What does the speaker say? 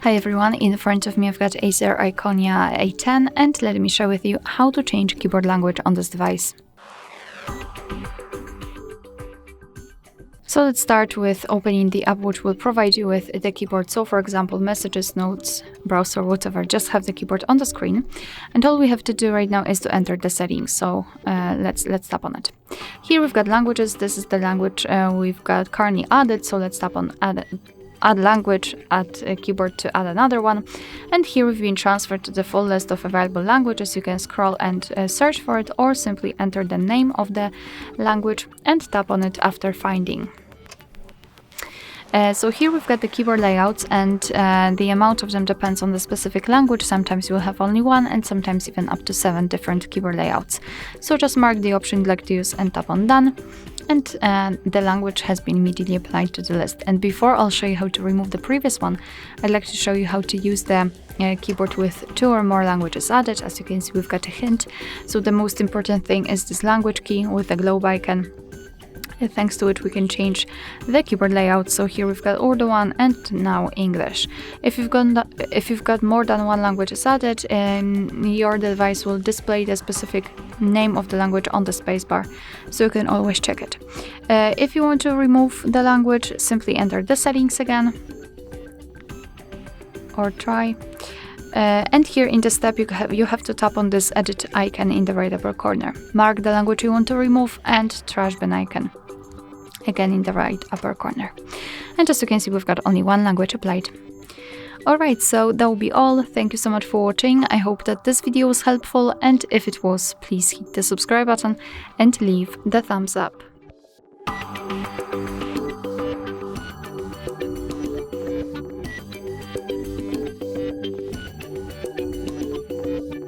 Hi everyone, in front of me I've got Acer Iconia A10 and let me share with you how to change keyboard language on this device. So let's start with opening the app which will provide you with the keyboard. So for example, messages, notes, browser, whatever, just have the keyboard on the screen. And all we have to do right now is to enter the settings. So let's tap on it. Here we've got languages. This is the language we've got currently added. So let's tap on add language, add a keyboard to add another one. And here we've been transferred to the full list of available languages. You can scroll and search for it, or simply enter the name of the language and tap on it after finding. So here we've got the keyboard layouts, and the amount of them depends on the specific language. Sometimes you'll have only one, and sometimes even up to 7 different keyboard layouts. So just mark the option you'd like to use and tap on done, and the language has been immediately applied to the list. And before I'll show you how to remove the previous one, I'd like to show you how to use the keyboard with 2 or more languages added. As you can see, we've got a hint. So the most important thing is this language key with the globe icon. Thanks to it we can change the keyboard layout. So here we've got Urdu one and now English. If you've got more than one language added, your device will display the specific name of the language on the spacebar, so you can always check it. If you want to remove the language, simply enter the settings again, or try. And here in the step you have to tap on this edit icon in the right upper corner. Mark the language you want to remove and trash bin icon again in the right upper corner. And as you can see, we've got only one language applied. Alright, so that will be all. Thank you so much for watching. I hope that this video was helpful, and if it was, please hit the subscribe button and leave the thumbs up.